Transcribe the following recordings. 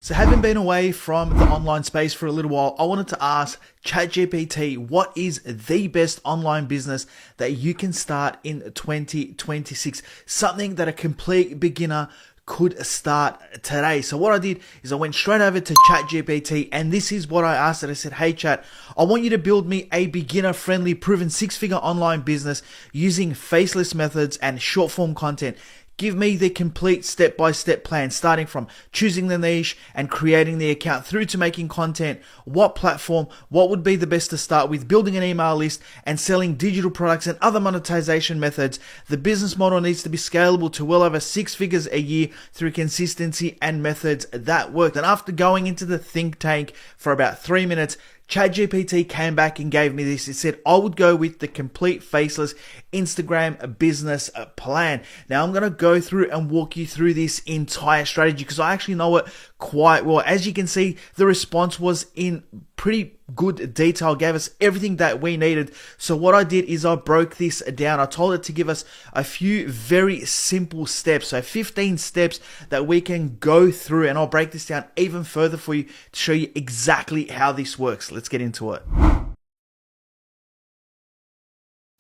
So having been away from the online space for a little while, I wanted to ask ChatGPT, what is the best online business that you can start in 2026? Something that a complete beginner could start today. So what I did is I went straight over to ChatGPT, and this is what I asked it. I said, hey Chat, I want you to build me a beginner-friendly, proven six-figure online business using faceless methods and short-form content. Give me the complete step-by-step plan, starting from choosing the niche and creating the account through to making content, what platform, what would be the best to start with, building an email list and selling digital products and other monetization methods. The business model needs to be scalable to well over 6 figures a year through consistency and methods that work. And after going into the think tank for about 3 minutes, ChatGPT came back and gave me this. It said I would go with the complete faceless Instagram business plan. Now I'm going to go through and walk you through this entire strategy because I actually know it quite well. As you can see, the response was in pretty good detail, gave us everything that we needed. So what I did is I broke this down. I told it to give us a few very simple steps. So 15 steps that we can go through, and I'll break this down even further for you to show you exactly how this works. Let's get into it.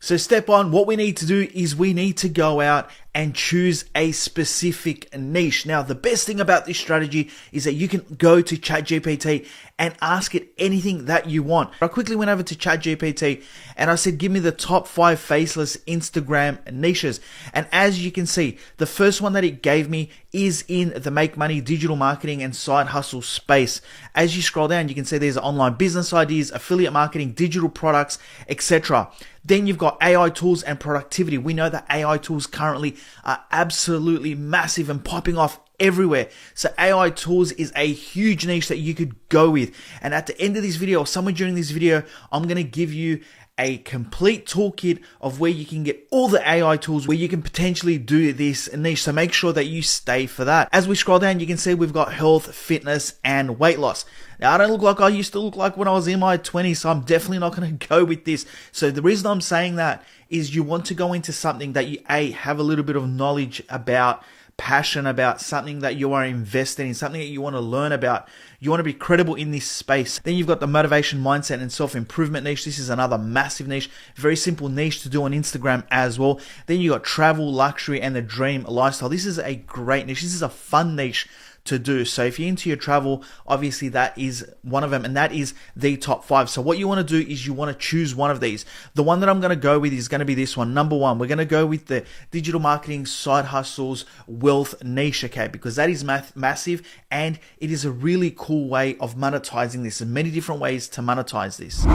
So step one, what we need to do is we need to go out and choose a specific niche. Now, the best thing about this strategy is that you can go to ChatGPT and ask it anything that you want. I quickly went over to ChatGPT and I said, give me the top 5 faceless Instagram niches. And as you can see, the first one that it gave me is in the make money, digital marketing and side hustle space. As you scroll down, you can see there's online business ideas, affiliate marketing, digital products, etc. Then you've got AI tools and productivity. We know that AI tools currently are absolutely massive and popping off everywhere. So AI tools is a huge niche that you could go with. And at the end of this video, or somewhere during this video, I'm going to give you a complete toolkit of where you can get all the AI tools where you can potentially do this niche. So make sure that you stay for that. As we scroll down, you can see we've got health, fitness, and weight loss. Now, I don't look like I used to look like when I was in my 20s, so I'm definitely not going to go with this. So the reason I'm saying that is you want to go into something that you, have a little bit of knowledge about, passion about, something that you are invested in, something that you want to learn about. You want to be credible in this space. Then you've got the motivation, mindset, and self-improvement niche. This is another massive niche, very simple niche to do on Instagram as well. Then you got travel, luxury, and the dream lifestyle. This is a great niche. This is a fun niche to do. So if you're into your travel, obviously that is one of them, and that is the top 5. So what you want to do is you want to choose one of these. The one that I'm going to go with is going to be this one. Number 1, we're going to go with the digital marketing, side hustles, wealth niche, okay? Because that is massive, and it is a really cool way of monetizing this. There's many different ways to monetize this.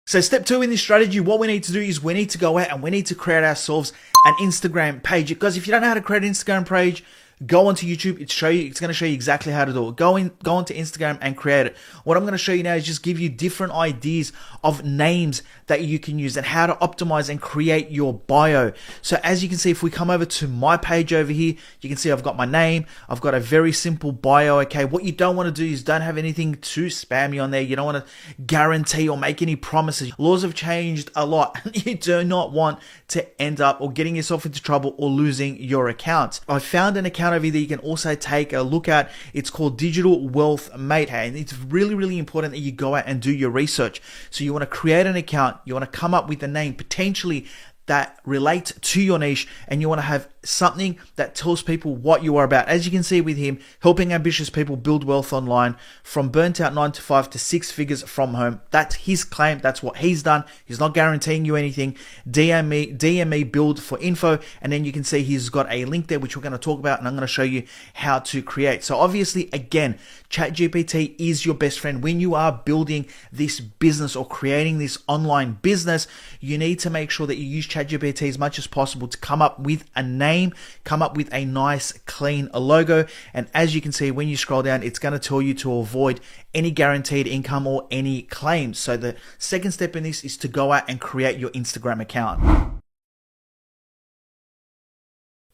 So step 2 in this strategy, what we need to do is we need to go out and we need to create ourselves an Instagram page. Because if you don't know how to create an Instagram page, go onto YouTube. It's going to show you exactly how to do it. Go onto Instagram and create it. What I'm going to show you now is just give you different ideas of names that you can use and how to optimize and create your bio. So as you can see, if we come over to my page over here, you can see I've got my name. I've got a very simple bio. Okay. What you don't want to do is don't have anything too spammy on there. You don't want to guarantee or make any promises. Laws have changed a lot. You do not want to end up or getting yourself into trouble or losing your account. I found an account over here that you can also take a look at. It's called Digital Wealth Mate. And it's really, really important that you go out and do your research. So you want to create an account. You want to come up with a name potentially that relates to your niche, and you want to have something that tells people what you are about. As you can see with him, helping ambitious people build wealth online from burnt out 9 to 5 to 6 figures from home. That's his claim. That's what he's done. He's not guaranteeing you anything. DM me build for info. And then you can see he's got a link there, which we're going to talk about. And I'm going to show you how to create. So obviously, again, ChatGPT is your best friend. When you are building this business or creating this online business, you need to make sure that you use ChatGPT as much as possible to come up with a name, come up with a nice, clean logo. And as you can see, when you scroll down, it's going to tell you to avoid any guaranteed income or any claims. So the second step in this is to go out and create your Instagram account.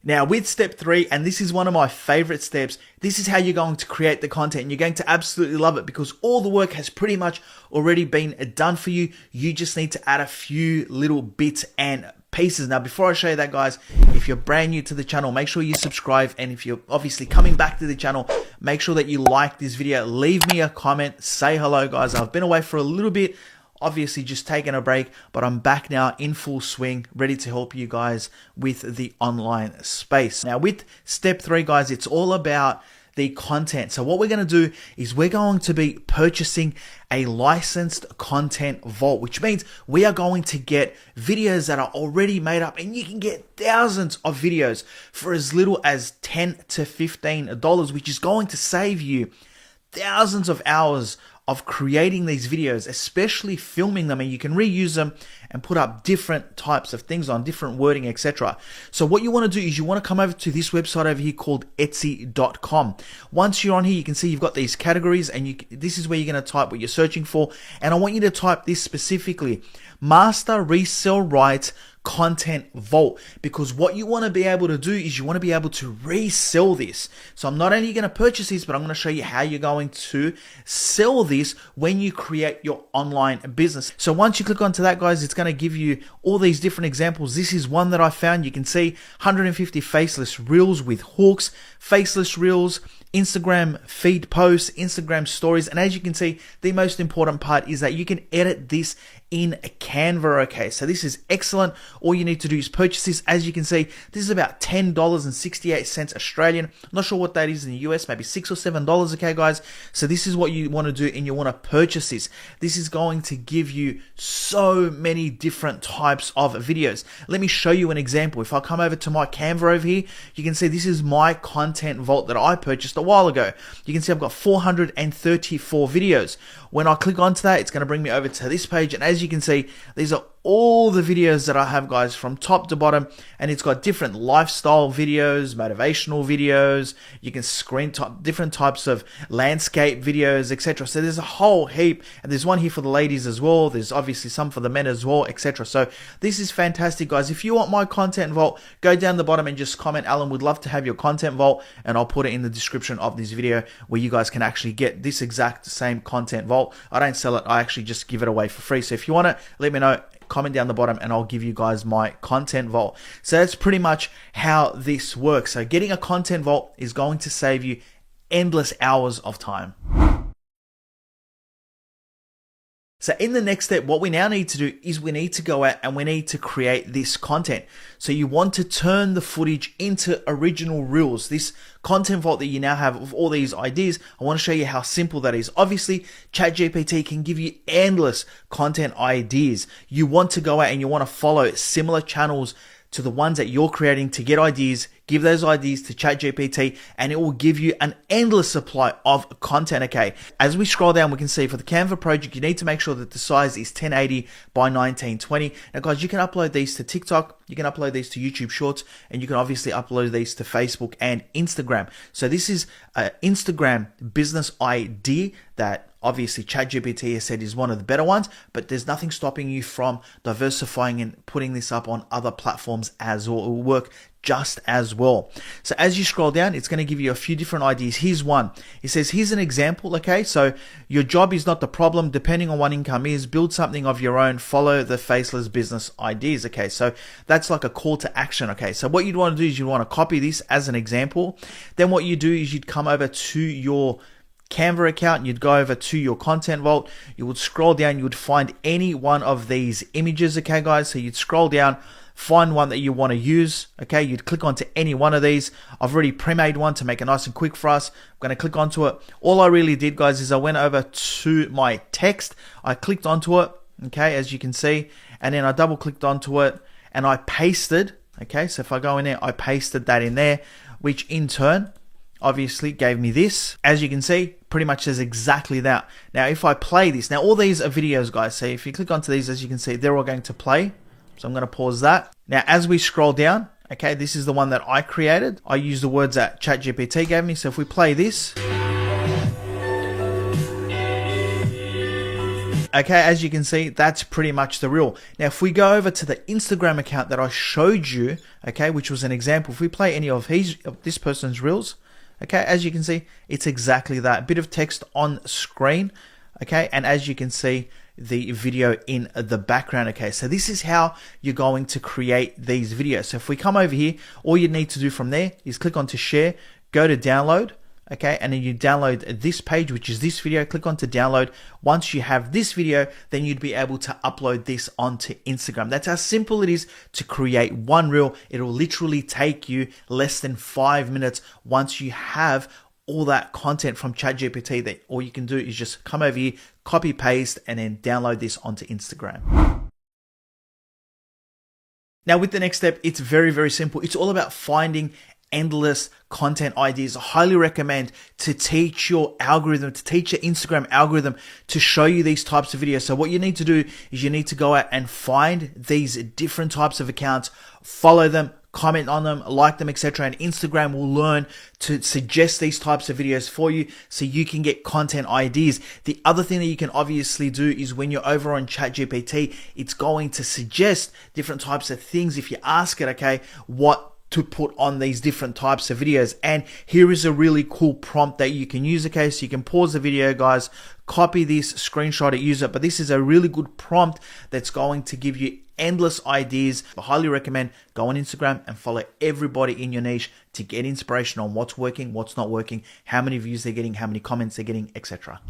Now with step 3, and this is one of my favorite steps, this is how you're going to create the content. And you're going to absolutely love it because all the work has pretty much already been done for you. You just need to add a few little bits and pieces. Now, before I show you that, guys, if you're brand new to the channel, make sure you subscribe. And if you're obviously coming back to the channel, make sure that you like this video. Leave me a comment. Say hello, guys. I've been away for a little bit, obviously just taking a break, but I'm back now in full swing, ready to help you guys with the online space. Now, with step 3, guys, it's all about the content. So what we're going to do is we're going to be purchasing a licensed content vault, which means we are going to get videos that are already made up, and you can get thousands of videos for as little as $10 to $15, which is going to save you thousands of hours of creating these videos, especially filming them, and you can reuse them and put up different types of things on, different wording, etc. So what you want to do is you want to come over to this website over here called Etsy.com. Once you're on here, you can see you've got these categories, and this is where you're going to type what you're searching for. And I want you to type this specifically: Master Resell Rights Content Vault, because what you want to be able to do is you want to be able to resell this. So I'm not only going to purchase this, but I'm going to show you how you're going to sell this when you create your online business. So once you click onto that, guys, it's going to give you all these different examples. This is one that I found. You can see 150 faceless reels with hooks, faceless reels, Instagram feed posts, Instagram stories, and as you can see, the most important part is that you can edit this in Canva. Okay, so this is excellent. All you need to do is purchase this. As you can see, this is about $10.68 Australian. I'm not sure what that is in the US, maybe $6 or $7. Okay, guys. So this is what you want to do, and you want to purchase this. This is going to give you so many different types of videos. Let me show you an example. If I come over to my Canva over here, you can see this is my content vault that I purchased a while ago. You can see I've got 434 videos. When I click onto that, it's going to bring me over to this page, and as you can see, these are all the videos that I have, guys, from top to bottom, and it's got different lifestyle videos, motivational videos. You can screen different types of landscape videos, etc. So there's a whole heap, and there's one here for the ladies as well. There's obviously some for the men as well, etc. So this is fantastic, guys. If you want my content vault, go down the bottom and just comment, Alan would love to have your content vault, and I'll put it in the description of this video where you guys can actually get this exact same content vault. I don't sell it, I actually just give it away for free. So if you want it, let me know. Comment down the bottom and I'll give you guys my content vault. So that's pretty much how this works. So getting a content vault is going to save you endless hours of time. So in the next step, what we now need to do is we need to go out and we need to create this content. So you want to turn the footage into original reels. This content vault that you now have of all these ideas, I want to show you how simple that is. Obviously, ChatGPT can give you endless content ideas. You want to go out and you want to follow similar channels to the ones that you're creating to get ideas. Give those ideas to ChatGPT and it will give you an endless supply of content. Okay, as we scroll down, we can see for the Canva project, you need to make sure that the size is 1080 by 1920. Now, guys, you can upload these to TikTok, you can upload these to YouTube Shorts, and you can obviously upload these to Facebook and Instagram. So this is an Instagram business idea that obviously ChatGPT has said is one of the better ones, but there's nothing stopping you from diversifying and putting this up on other platforms as well. It will work just as well. So as you scroll down, it's going to give you a few different ideas. Here's one. It says, here's an example. Okay, so your job is not the problem. Depending on what income is, build something of your own. Follow the faceless business ideas. Okay, so that's like a call to action. Okay, so what you'd want to do is you'd want to copy this as an example. Then what you do is you'd come over to your Canva account, you'd go over to your content vault, you would scroll down, you would find any one of these images. Okay, guys, so you'd scroll down, find one that you want to use. Okay, you'd click onto any one of these. I've already pre-made one to make it nice and quick for us. I'm going to click onto it. All I really did, guys, is I went over to my text, I clicked onto it, okay, as you can see, and then I double clicked onto it and I pasted. Okay, so if I go in there, I pasted that in there, which in turn obviously gave me this. As you can see, pretty much says exactly that. Now, if I play this, now all these are videos, guys. So if you click onto these, as you can see, they're all going to play. So I'm going to pause that. Now, as we scroll down, okay, this is the one that I created. I used the words that ChatGPT gave me. So if we play this, okay, as you can see, that's pretty much the reel. Now, if we go over to the Instagram account that I showed you, okay, which was an example, if we play any of this person's reels, okay, as you can see, it's exactly that. A bit of text on screen, okay, and as you can see, the video in the background. Okay, so this is how you're going to create these videos. So if we come over here, all you need to do from there is click on to share, go to download. Okay, and then you download this page, which is this video. Click on to download. Once you have this video, then you'd be able to upload this onto Instagram. That's how simple it is to create one reel. It'll literally take you less than 5 minutes once you have all that content from ChatGPT. That all you can do is just come over here, copy paste, and then download this onto Instagram. Now with the next step, it's very, very simple. It's all about finding endless content ideas. I highly recommend to teach your algorithm, to teach your Instagram algorithm to show you these types of videos. So what you need to do is you need to go out and find these different types of accounts, follow them, comment on them, like them, etc. And Instagram will learn to suggest these types of videos for you so you can get content ideas. The other thing that you can obviously do is when you're over on ChatGPT, it's going to suggest different types of things if you ask it, okay, what to put on these different types of videos. And here is a really cool prompt that you can use. Okay, so you can pause the video, guys, copy this, screenshot it, use it. But this is a really good prompt that's going to give you endless ideas. I highly recommend go on Instagram and follow everybody in your niche to get inspiration on what's working, what's not working, how many views they're getting, how many comments they're getting, etc.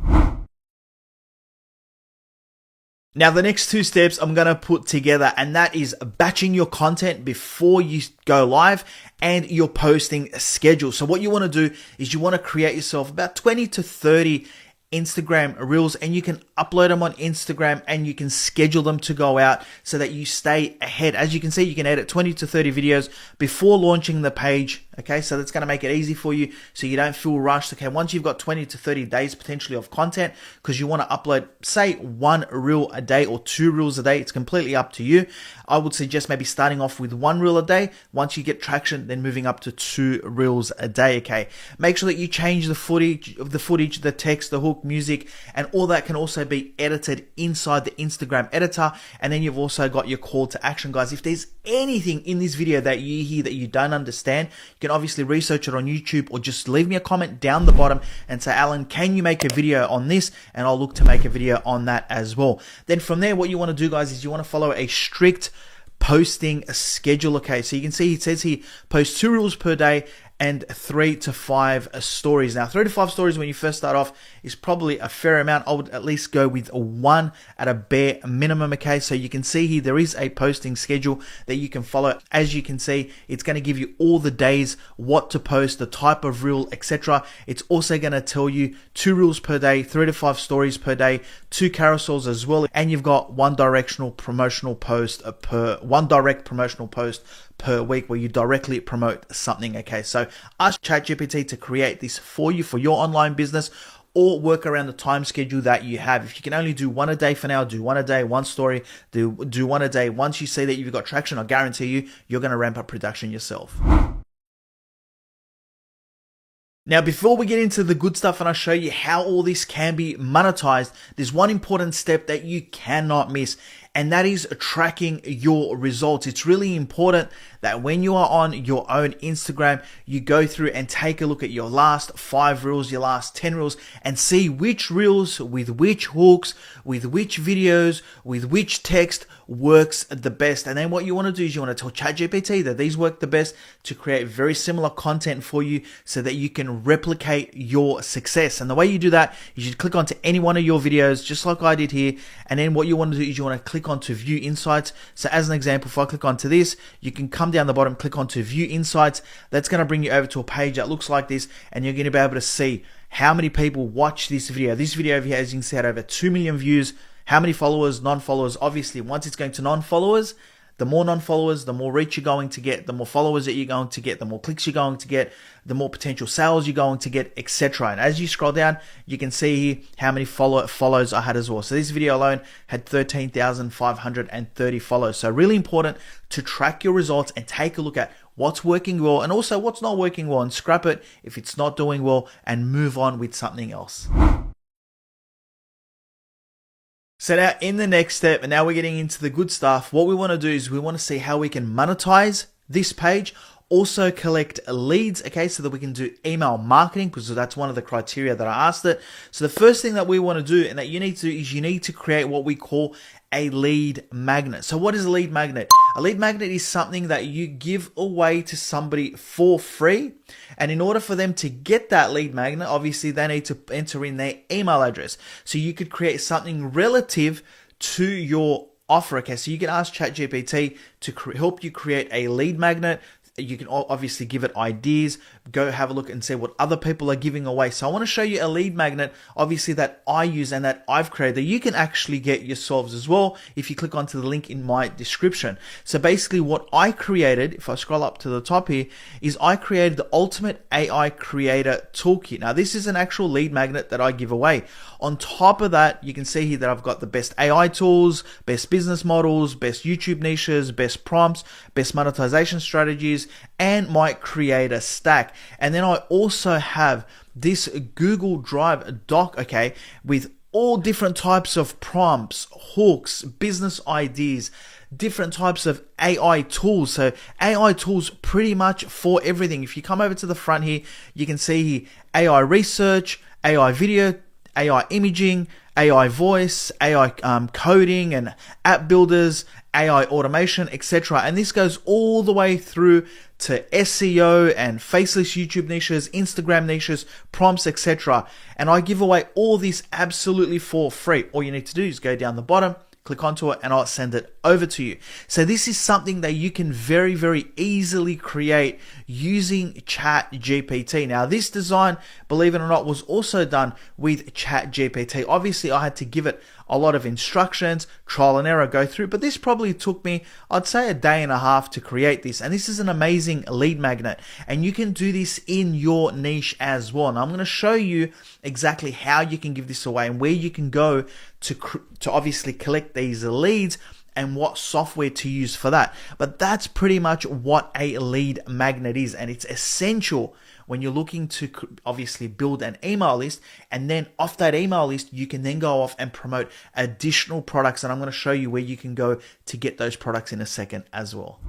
Now, the next two steps I'm going to put together, and that is batching your content before you go live and your posting schedule. So what you want to do is you want to create yourself about 20 to 30 Instagram reels, and you can upload them on Instagram and you can schedule them to go out so that you stay ahead. As you can see, you can edit 20 to 30 videos before launching the page. Okay, so that's going to make it easy for you so you don't feel rushed. Okay, once you've got 20 to 30 days potentially of content, because you want to upload, say, 1 reel a day or 2 reels a day, it's completely up to you. I would suggest maybe starting off with 1 reel a day. Once you get traction, then moving up to 2 reels a day. Okay, make sure that you change the footage, the text, the hook, music, and all that can also be edited inside the Instagram editor. And then you've also got your call to action, guys. If there's anything in this video that you hear that you don't understand, you can obviously research it on YouTube, or just leave me a comment down the bottom and say, Alan, can you make a video on this? And I'll look to make a video on that as well. Then from there, what you want to do, guys, is you want to follow a strict posting schedule. Okay, so you can see it says here, post 2 reels per day and 3 to 5 stories. Now, 3 to 5 stories when you first start off is probably a fair amount. I would at least go with 1 at a bare minimum. Okay, so you can see here there is a posting schedule that you can follow. As you can see, it's going to give you all the days, what to post, the type of reel, etc. It's also going to tell you 2 reels per day, 3 to 5 stories per day, 2 carousels as well, and you've got 1 direct promotional post per week where you directly promote something. Okay, so ask ChatGPT to create this for you for your online business, or work around the time schedule that you have. If you can only do 1 a day for now, do 1 a day, 1 story, do 1 a day. Once you see that you've got traction, I guarantee you're going to ramp up production yourself. Now, before we get into the good stuff and I show you how all this can be monetized, there's one important step that you cannot miss, and that is tracking your results. It's really important that when you are on your own Instagram, you go through and take a look at your last 5 reels, your last 10 reels, and see which reels with which hooks, with which videos, with which text works the best. And then what you want to do is you want to tell ChatGPT that these work the best to create very similar content for you so that you can replicate your success. And the way you do that is you click onto any one of your videos, just like I did here. And then what you want to do is you want to click onto view insights. So as an example, if I click onto this, you can come down the bottom, click onto view insights. That's going to bring you over to a page that looks like this, and you're going to be able to see how many people watch this video. This video over here, as you can see, had over 2 million views. How many followers, non-followers? Obviously, once it's going to non-followers, the more non-followers, the more reach you're going to get, the more followers that you're going to get, the more clicks you're going to get, the more potential sales you're going to get, etc. And as you scroll down, you can see here how many follows I had as well. So this video alone had 13,530 follows. So really important to track your results and take a look at what's working well and also what's not working well, and scrap it if it's not doing well and move on with something else. So now in the next step, and now we're getting into the good stuff, what we want to do is we want to see how we can monetize this page also collect leads, okay, so that we can do email marketing, because that's one of the criteria that I asked it. So the first thing that we want to do and that you need to do is you need to create what we call a lead magnet. So what is a lead magnet? A lead magnet is something that you give away to somebody for free. And in order for them to get that lead magnet, obviously they need to enter in their email address. So you could create something relative to your offer. Okay, so you can ask ChatGPT to help you create a lead magnet. You can obviously give it ideas, go have a look and see what other people are giving away. So I want to show you a lead magnet, obviously, that I use and that I've created that you can actually get yourselves as well if you click onto the link in my description. So basically what I created, if I scroll up to the top here, is I created the Ultimate AI Creator Toolkit. Now this is an actual lead magnet that I give away. On top of that, you can see here that I've got the best AI tools, best business models, best YouTube niches, best prompts, best monetization strategies, and my creator stack. And then I also have this Google Drive doc, okay, with all different types of prompts, hooks, business ideas, different types of AI tools. So AI tools pretty much for everything. If you come over to the front here, you can see here AI research, AI video, AI imaging, AI voice, AI coding and app builders, AI automation, etc. And this goes all the way through to SEO and faceless YouTube niches, Instagram niches, prompts, etc. And I give away all this absolutely for free. All you need to do is go down the bottom, click onto it, and I'll send it over to you. So this is something that you can very, very easily create using ChatGPT. Now this design, believe it or not, was also done with ChatGPT. Obviously I had to give it a lot of instructions, trial and error, go through, but this probably took me, I'd say, a day and a half to create this. And this is an amazing lead magnet, and you can do this in your niche as well. And I'm going to show you exactly how you can give this away and where you can go to obviously collect these leads and what software to use for that. But that's pretty much what a lead magnet is, and it's essential when you're looking to obviously build an email list, and then off that email list you can then go off and promote additional products, and I'm going to show you where you can go to get those products in a second as well.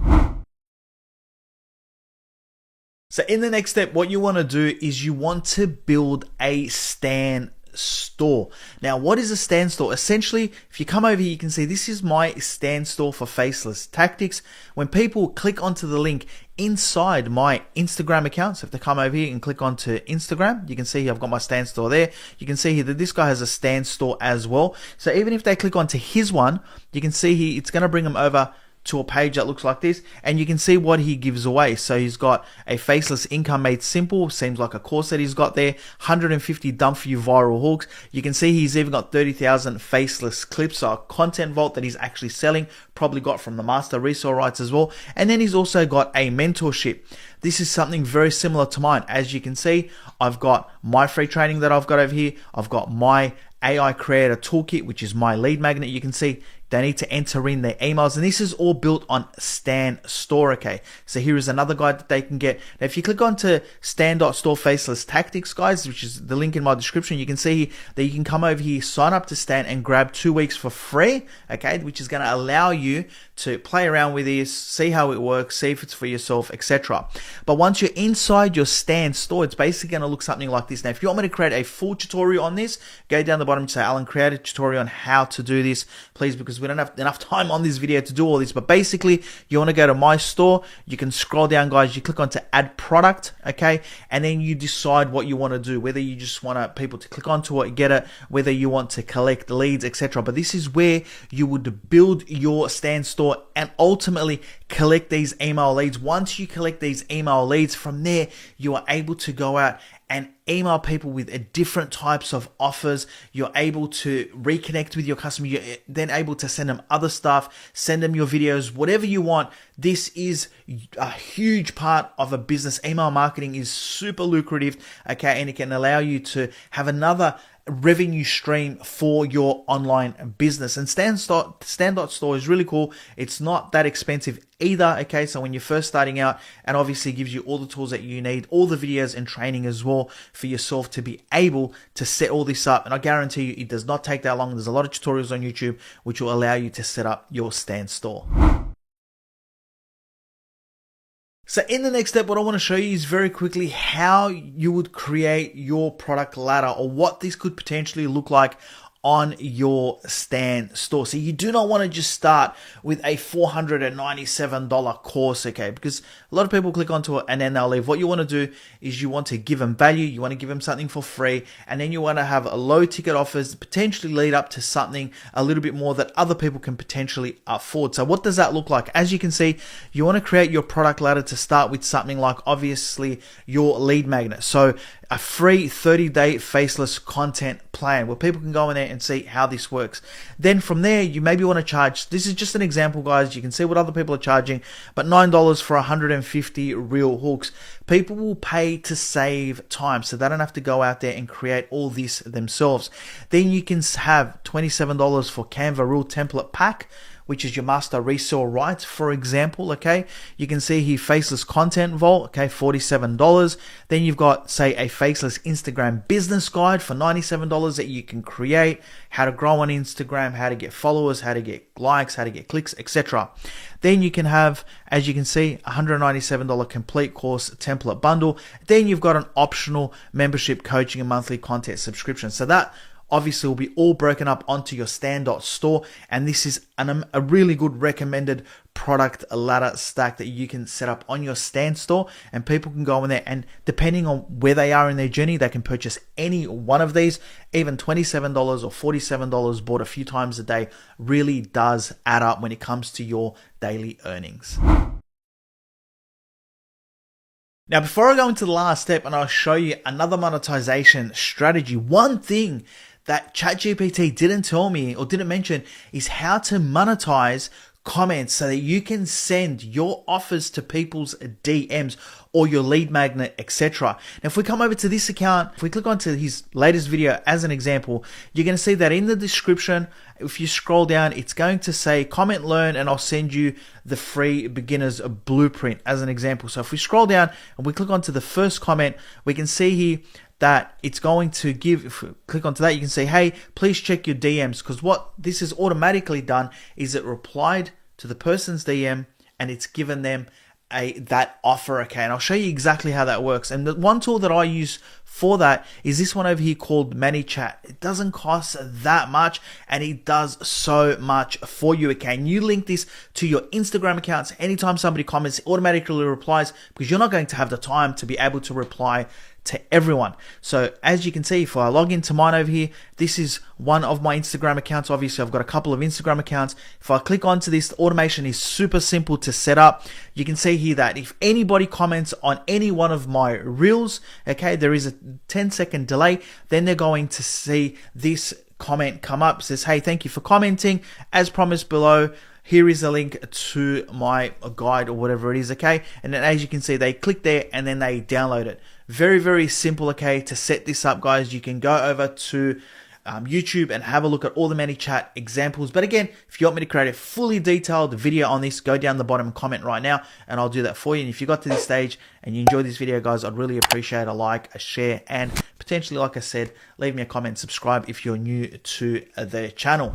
So in the next step, what you want to do is you want to build a Stan store. Now, what is a Stan store? Essentially, if you come over here, you can see this is my Stan store for faceless tactics. When people click onto the link inside my Instagram account, so if they come over here and click onto Instagram, you can see I've got my Stan store there. You can see here that this guy has a Stan store as well. So even if they click onto his one, you can see here it's going to bring them over to a page that looks like this, and you can see what he gives away. So he's got a faceless income made simple, seems like a course that he's got there, 150 done for you viral hooks. You can see he's even got 30,000 faceless clips, so a content vault that he's actually selling, probably got from the master resale rights as well. And then he's also got a mentorship. This is something very similar to mine. As you can see, I've got my free training that I've got over here. I've got my AI Creator Toolkit, which is my lead magnet. You can see they need to enter in their emails, and this is all built on Stan Store, okay? So here is another guide that they can get. Now, if you click onto Stan.store Faceless Tactics, guys, which is the link in my description, you can see that you can come over here, sign up to Stan, and grab 2 weeks for free, okay? Which is going to allow you to play around with this, see how it works, see if it's for yourself, etc. But once you're inside your Stan Store, it's basically going to look something like this. Now, if you want me to create a full tutorial on this, go down the bottom and say, Alan, create a tutorial on how to do this, please, because we don't have enough time on this video to do all this. But basically, you want to go to my store, you can scroll down, guys, you click on to add product, okay, and then you decide what you want to do, whether you just want people to click onto it, get it, whether you want to collect leads, etc. But this is where you would build your Stan Store and ultimately collect these email leads. Once you collect these email leads, from there you are able to go out and email people with different types of offers. You're able to reconnect with your customer. You're then able to send them other stuff, send them your videos, whatever you want. This is a huge part of a business. Email marketing is super lucrative, okay, and it can allow you to have another revenue stream for your online business. And Stan.store is really cool. It's not that expensive either, okay? So when you're first starting out, and obviously gives you all the tools that you need, all the videos and training as well for yourself to be able to set all this up. And I guarantee you, it does not take that long. There's a lot of tutorials on YouTube which will allow you to set up your Stan Store. So in the next step, what I want to show you is very quickly how you would create your product ladder, or what this could potentially look like on your Stan store. So you do not want to just start with a $497 course, okay? Because a lot of people click onto it and then they'll leave. What you want to do is you want to give them value, you want to give them something for free, and then you want to have a low ticket offers, potentially lead up to something a little bit more that other people can potentially afford. So what does that look like? As you can see, you want to create your product ladder to start with something like, obviously, your lead magnet. So a free 30-day faceless content plan where people can go in there and see how this works. Then from there, you maybe want to charge, this is just an example, guys, you can see what other people are charging, but $9 for 150 real hooks. People will pay to save time, so they don't have to go out there and create all this themselves. Then you can have $27 for Canva Real Template Pack, which is your master resale rights, for example, okay? You can see here faceless content vault, okay, $47. Then you've got, say, a faceless Instagram business guide for $97 that you can create, how to grow on Instagram, how to get followers, how to get likes, how to get clicks, etc. Then you can have, as you can see, $197 complete course template bundle. Then you've got an optional membership coaching and monthly content subscription. So that obviously will be all broken up onto your Stan.store, and this is a really good recommended product ladder stack that you can set up on your Stan store, and people can go in there, and depending on where they are in their journey, they can purchase any one of these. Even $27 or $47 bought a few times a day really does add up when it comes to your daily earnings. Now, before I go into the last step and I'll show you another monetization strategy, one thing that ChatGPT didn't tell me or didn't mention is how to monetize comments so that you can send your offers to people's DMs or your lead magnet, etc. Now, if we come over to this account, if we click onto his latest video as an example, you're going to see that in the description, if you scroll down, it's going to say comment, learn, and I'll send you the free beginner's blueprint as an example. So if we scroll down and we click onto the first comment, we can see here that it's going to give, if we click onto that, you can say, hey, please check your DMs, because what this has automatically done is it replied to the person's DM and it's given them that offer, okay? And I'll show you exactly how that works. And the one tool that I use for that is this one over here called ManyChat. It doesn't cost that much and it does so much for you, okay? And you link this to your Instagram accounts. Anytime somebody comments, it automatically replies, because you're not going to have the time to be able to reply to everyone. So as you can see, if I log into mine over here, this is one of my Instagram accounts. Obviously, I've got a couple of Instagram accounts. If I click onto this, the automation is super simple to set up. You can see here that if anybody comments on any one of my reels, okay, there is a 10-second delay, then they're going to see this comment come up. It says, hey, thank you for commenting. As promised below, here is a link to my guide or whatever it is, okay? And then as you can see, they click there and then they download it. Very, very simple, okay, to set this up, guys. You can go over to YouTube and have a look at all the ManyChat examples. But again, if you want me to create a fully detailed video on this, go down the bottom and comment right now and I'll do that for you. And if you got to this stage and you enjoyed this video, guys, I'd really appreciate a like, a share, and potentially, like I said, leave me a comment, subscribe if you're new to the channel.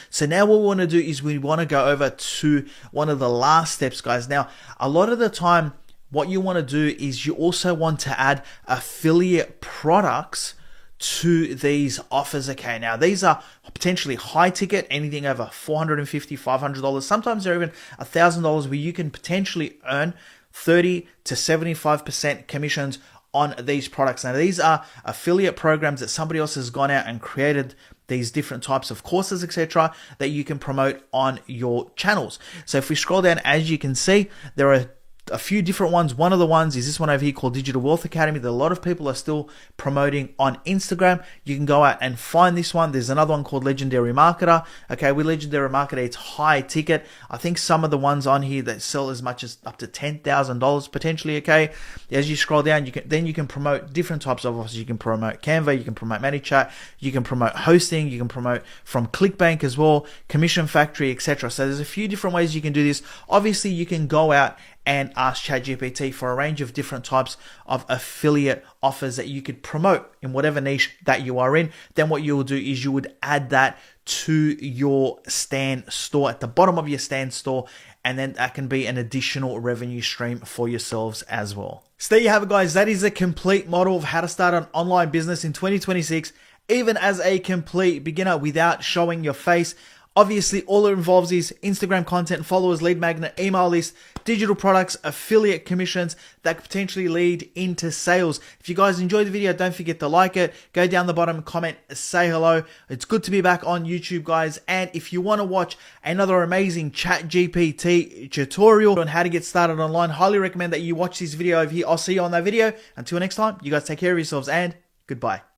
So now what we want to do is we want to go over to one of the last steps, guys. Now, a lot of the time, what you want to do is you also want to add affiliate products to these offers, okay? Now, these are potentially high ticket, anything over $450, $500. Sometimes they're even $1,000, where you can potentially earn 30 to 75% commissions on these products. Now, these are affiliate programs that somebody else has gone out and created these different types of courses, etc., that you can promote on your channels. So if we scroll down, as you can see, there are a few different ones. One of the ones is this one over here called Digital Wealth Academy that a lot of people are still promoting on Instagram. You can go out and find this one. There's another one called Legendary Marketer. Okay, with Legendary Marketer, it's high ticket. I think some of the ones on here that sell as much as up to $10,000 potentially, okay? As you scroll down, you can promote different types of offers. You can promote Canva, you can promote ManyChat, you can promote hosting, you can promote from ClickBank as well, Commission Factory, etc. So there's a few different ways you can do this. Obviously, you can go out and ask ChatGPT for a range of different types of affiliate offers that you could promote in whatever niche that you are in. Then what you will do is you would add that to your stand store, at the bottom of your stand store, and then that can be an additional revenue stream for yourselves as well. So there you have it, guys. That is a complete model of how to start an online business in 2026, even as a complete beginner without showing your face. Obviously, all it involves is Instagram content, followers, lead magnet, email list, digital products, affiliate commissions that could potentially lead into sales. If you guys enjoyed the video, don't forget to like it. Go down the bottom, comment, say hello. It's good to be back on YouTube, guys. And if you want to watch another amazing ChatGPT tutorial on how to get started online, highly recommend that you watch this video over here. I'll see you on that video. Until next time, you guys take care of yourselves and goodbye.